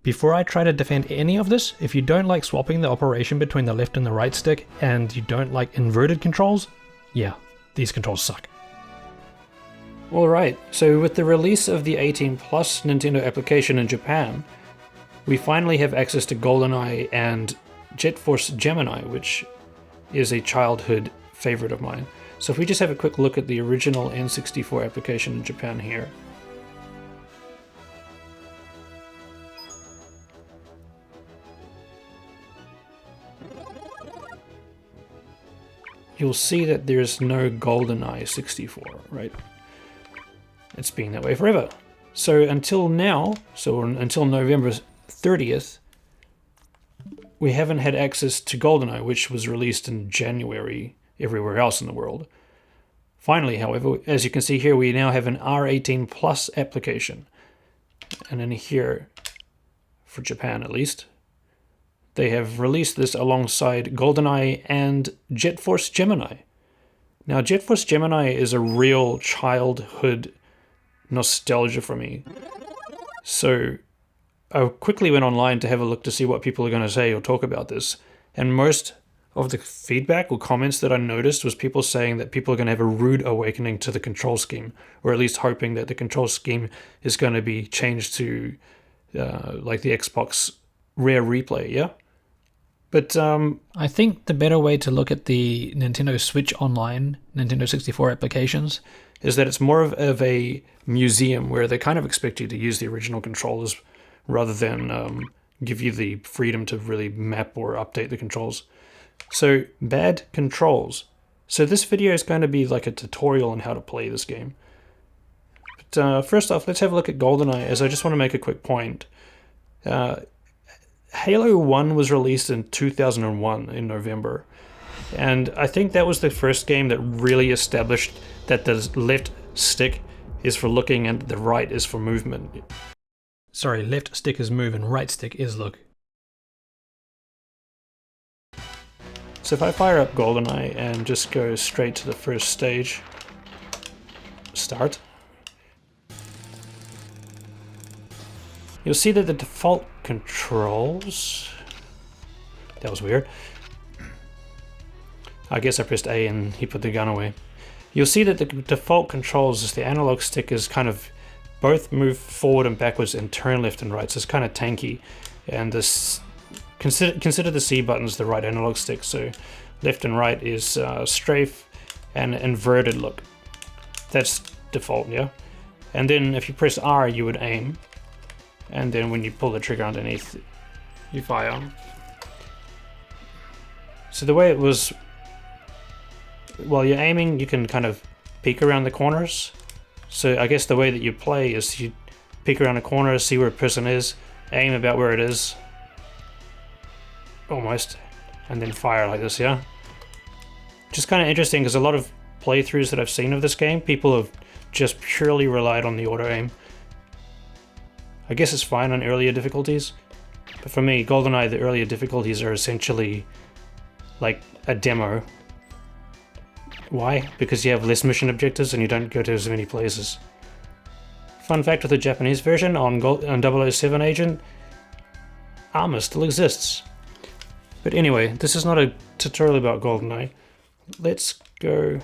Before I try to defend any of this, if you don't like swapping the operation between the left and the right stick, and you don't like inverted controls, yeah, these controls suck. Alright, so with the release of the 18 Plus Nintendo application in Japan, we finally have access to GoldenEye and Jet Force Gemini, which is a childhood favorite of mine. So if we just have a quick look at the original N64 application in Japan here. You'll see that there's no GoldenEye 64, right? It's been that way forever. So until now, until November 30th, we haven't had access to GoldenEye, which was released in January everywhere else in the world. Finally, however, as you can see here, we now have an R18 Plus application. And in here, for Japan at least, they have released this alongside GoldenEye and Jet Force Gemini. Now, Jet Force Gemini is a real childhood nostalgia for me. So I quickly went online to have a look to see what people are going to say or talk about this. And most of the feedback or comments that I noticed was people saying that people are going to have a rude awakening to the control scheme, or at least hoping that the control scheme is going to be changed to like the Xbox Rare Replay, yeah? But I think the better way to look at the Nintendo Switch Online, Nintendo 64 applications, is that it's more of a museum where they kind of expect you to use the original controllers rather than give you the freedom to really map or update the controls. So, bad controls. So this video is going to be like a tutorial on how to play this game. But first off, let's have a look at GoldenEye, as I just want to make a quick point. Halo 1 was released in 2001 in November, and I think that was the first game that really established that the left stick is for looking and the right is for movement. Sorry, left stick is move and right stick is look. So if I fire up GoldenEye and just go straight to the first stage, start, you'll see that the default controls, that was weird. I guess I pressed A and he put the gun away. You'll see that the default controls is the analog stick is kind of both move forward and backwards and turn left and right, so it's kind of tanky. And this consider the C buttons the right analog stick, so left and right is strafe and inverted look. That's default, yeah? And then if you press R, you would aim. And then when you pull the trigger underneath, you fire. So the way it was, while you're aiming, you can kind of peek around the corners. So I guess the way that you play is you peek around a corner, see where a person is, aim about where it is, almost, and then fire like this, yeah? Just kind of interesting, because a lot of playthroughs that I've seen of this game, people have just purely relied on the auto aim. I guess it's fine on earlier difficulties, but for me, GoldenEye, the earlier difficulties are essentially like a demo. Why? Because you have less mission objectives and you don't go to as many places. Fun fact with the Japanese version on 007 Agent, armor still exists. But anyway, this is not a tutorial about GoldenEye. Let's go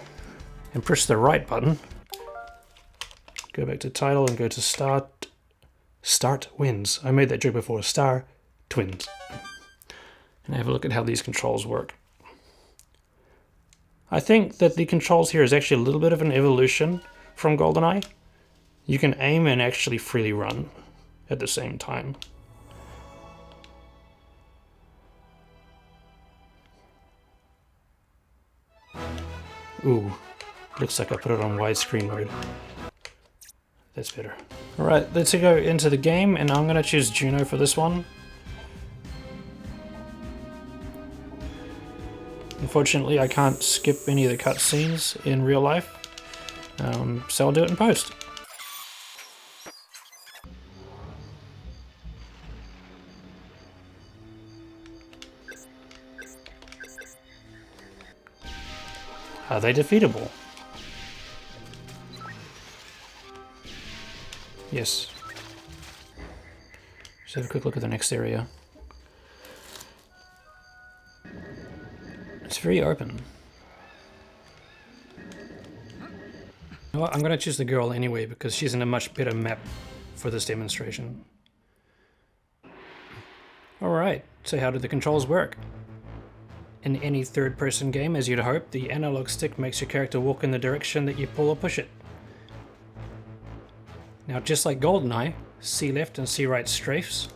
and press the right button. Go back to title and go to start. Start wins. I made that joke before. Star twins. And have a look at how these controls work. I think that the controls here is actually a little bit of an evolution from GoldenEye. You can aim and actually freely run at the same time. Ooh, looks like I put it on widescreen mode. That's better. Alright, let's go into the game, and I'm going to choose Juno for this one. Unfortunately, I can't skip any of the cutscenes in real life, so I'll do it in post. Are they defeatable? Yes. have a quick look at the next area. It's very open. You know what? I'm going to choose the girl anyway because she's in a much better map for this demonstration. Alright, so how do the controls work? In any third-person game, as you'd hope, the analog stick makes your character walk in the direction that you pull or push it. Now, just like GoldenEye, C left and C right strafes.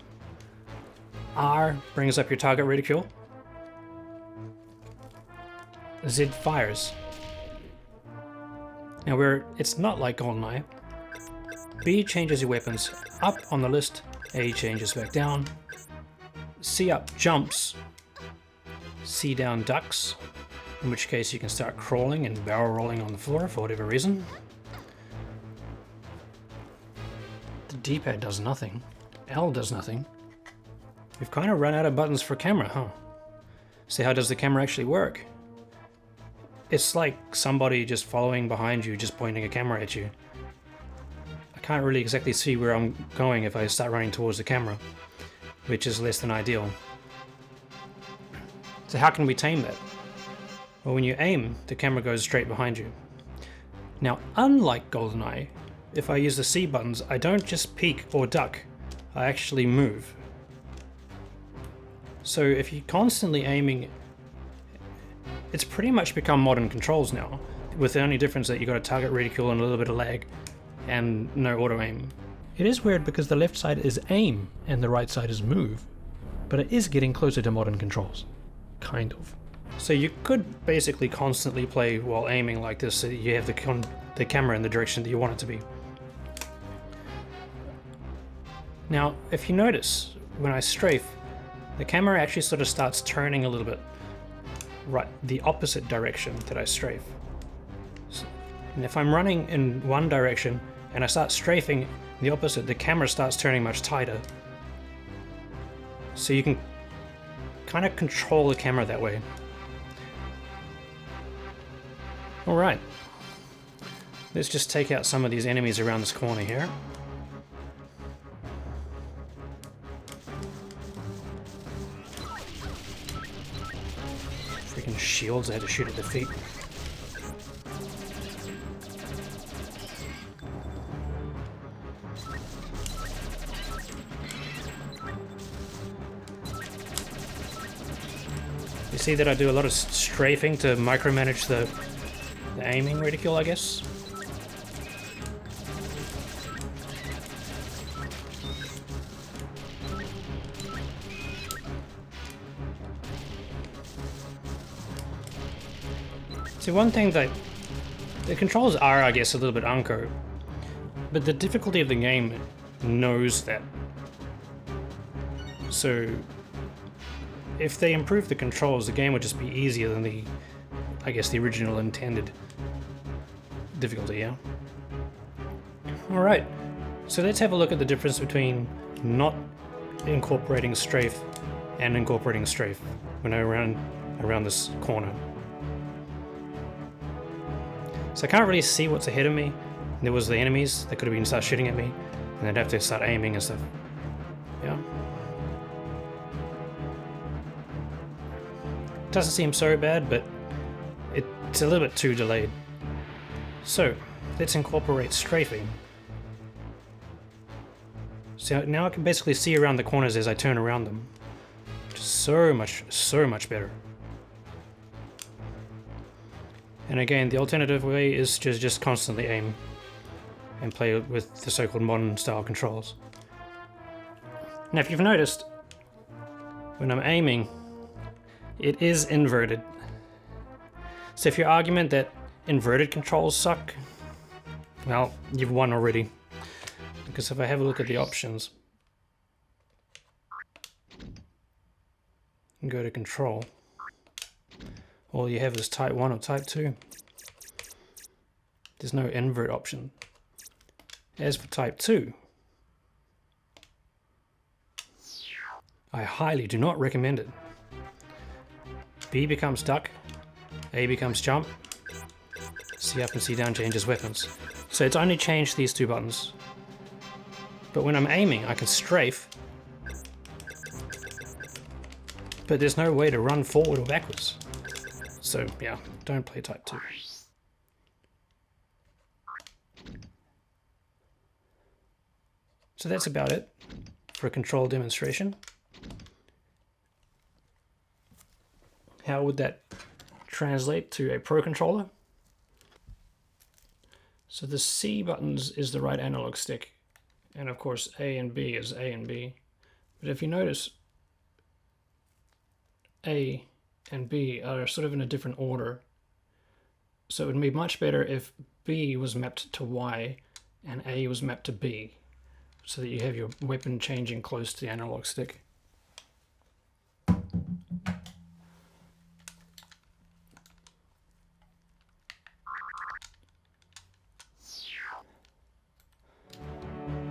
R brings up your target reticule. Z fires. Now, it's not like GoldenEye. B changes your weapons up on the list. A changes back down. C up jumps. C down ducks, in which case you can start crawling and barrel rolling on the floor for whatever reason. The D-pad does nothing. L does nothing. We've kind of run out of buttons for camera, huh? So how does the camera actually work? It's like somebody just following behind you, just pointing a camera at you. I can't really exactly see where I'm going if I start running towards the camera, which is less than ideal. So how can we tame that? Well, when you aim, the camera goes straight behind you. Now, unlike GoldenEye, if I use the C buttons, I don't just peek or duck, I actually move. So if you're constantly aiming, it's pretty much become modern controls now, with the only difference that you've got a target reticule and a little bit of lag, and no auto aim. It is weird because the left side is aim, and the right side is move, but it is getting closer to modern controls. Kind of. So you could basically constantly play while aiming like this so that you have the camera in the direction that you want it to be. Now, if you notice, when I strafe, the camera actually sort of starts turning a little bit, right, the opposite direction that I strafe. And if I'm running in one direction and I start strafing the opposite, the camera starts turning much tighter. So you can kind of control the camera that way. Alright, let's just take out some of these enemies around this corner here. Freaking shields, I had to shoot at the feet. You see that I do a lot of strafing to micromanage the aiming reticule, I guess. See, one thing that the controls are, I guess, a little bit unco, but the difficulty of the game knows that. So if they improve the controls, the game would just be easier than the, I guess, the original intended difficulty, yeah? Alright, so let's have a look at the difference between not incorporating strafe and incorporating strafe when I around this corner. So I can't really see what's ahead of me. There was the enemies that could have been start shooting at me, and I'd have to start aiming and stuff. Yeah. Doesn't seem so bad, but it's a little bit too delayed. So let's incorporate strafing. So now I can basically see around the corners as I turn around them. Which is so much better. And again, the alternative way is to just constantly aim and play with the so-called modern style controls. Now, if you've noticed, when I'm aiming, it is inverted. So if your argument that inverted controls suck, well, you've won already. Because if I have a look at the options and go to control, all you have is type 1 or type 2. There's no invert option. As for type 2, I highly do not recommend it. B becomes duck, A becomes jump, C up and C down changes weapons. So it's only changed these two buttons. But when I'm aiming, I can strafe but there's no way to run forward or backwards. So yeah, don't play Type 2. So that's about it for a control demonstration. How would that translate to a Pro controller? So the C buttons is the right analog stick, and of course A and B is A and B. But if you notice, A and B are sort of in a different order. So it would be much better if B was mapped to Y and A was mapped to B, so that you have your weapon changing close to the analog stick.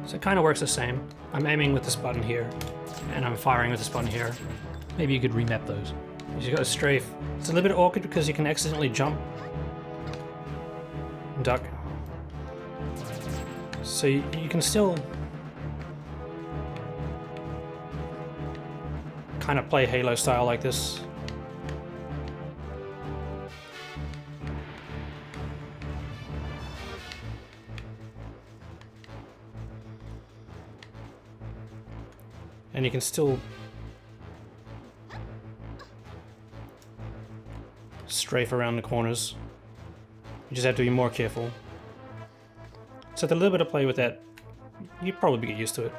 So it kind of works the same. I'm aiming with this button here, and I'm firing with this button here. Maybe you could remap those. You got a strafe. It's a little bit awkward because you can accidentally jump and duck. So you can still kind of play Halo style like this. And you can still strafe around the corners. You just have to be more careful. So with a little bit of play with that, you'd probably get used to it.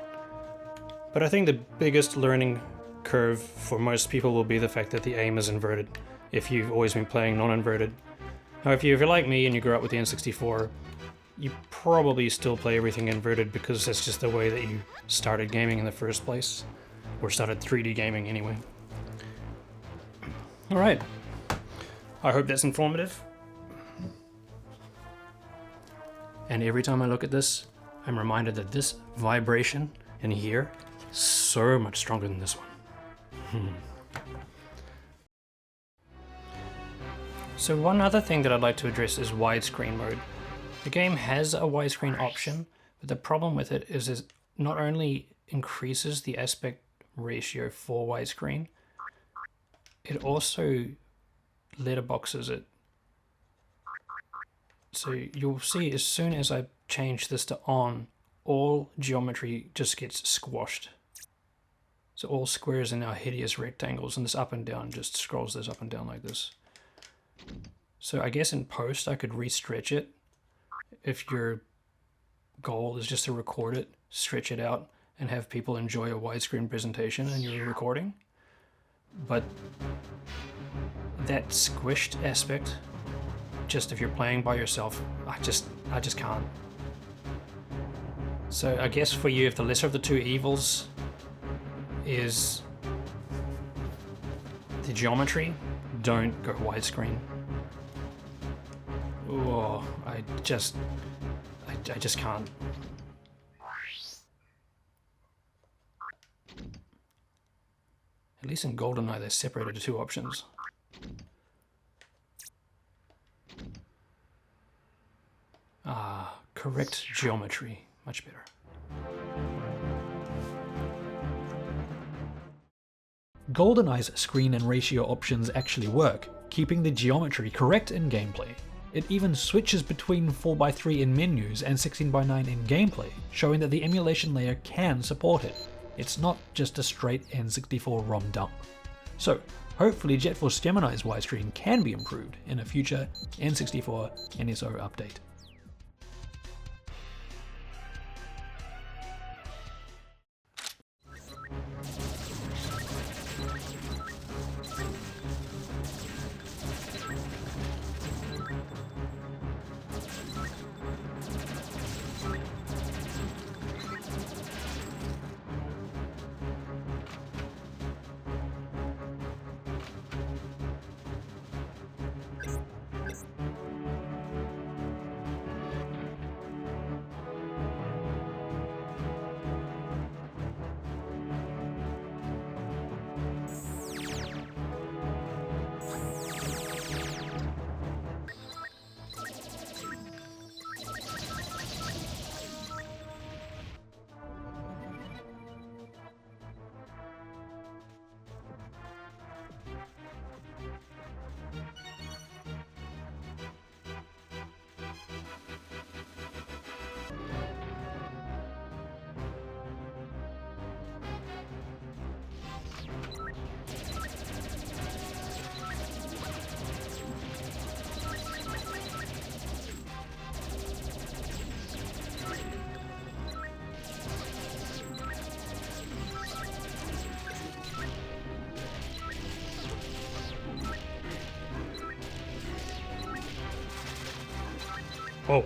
But I think the biggest learning curve for most people will be the fact that the aim is inverted, if you've always been playing non-inverted. Now if you're like me and you grew up with the N64, you probably still play everything inverted because that's just the way that you started gaming in the first place, or started 3D gaming anyway. Alright, I hope that's informative. And every time I look at this, I'm reminded that this vibration in here is so much stronger than this one. So one other thing that I'd like to address is widescreen mode. The game has a widescreen option, but the problem with it is it not only increases the aspect ratio for widescreen, it also letterboxes it. So you'll see as soon as I change this to on, all geometry just gets squashed. So all squares are now hideous rectangles, and this up and down just scrolls this up and down like this. So I guess in post I could re-stretch it. If your goal is just to record it, stretch it out, and have people enjoy a widescreen presentation in your recording. But that squished aspect, just if you're playing by yourself, I just can't. So I guess for you, if the lesser of the two evils is the geometry, don't go widescreen. Oh, I just can't. At least in GoldenEye they're separated to two options. Ah, correct geometry. Much better. GoldenEye's screen and ratio options actually work, keeping the geometry correct in gameplay. It even switches between 4x3 in menus and 16:9 in gameplay, showing that the emulation layer can support it. It's not just a straight N64 ROM dump. So, hopefully Jet Force Gemini's widescreen can be improved in a future N64 NSO update. Oh.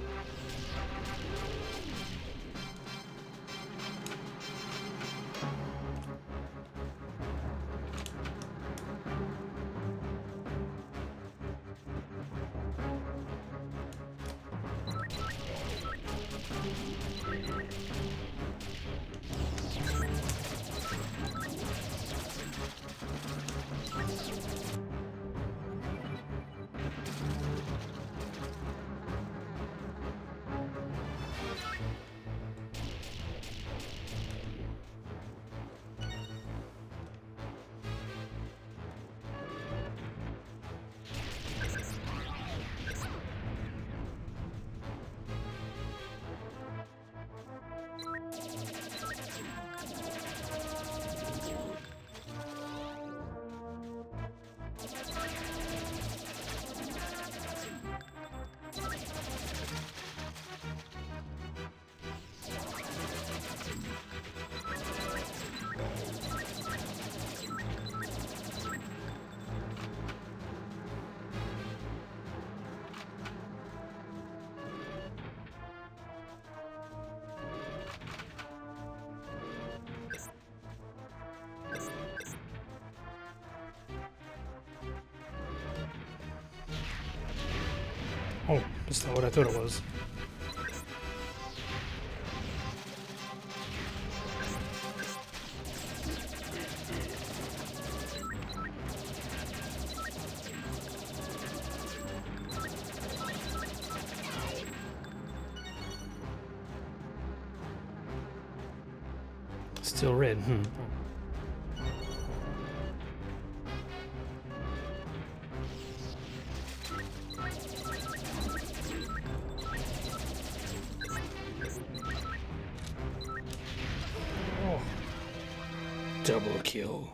Oh, that's not what I thought it was. Still red. Oh. Double kill.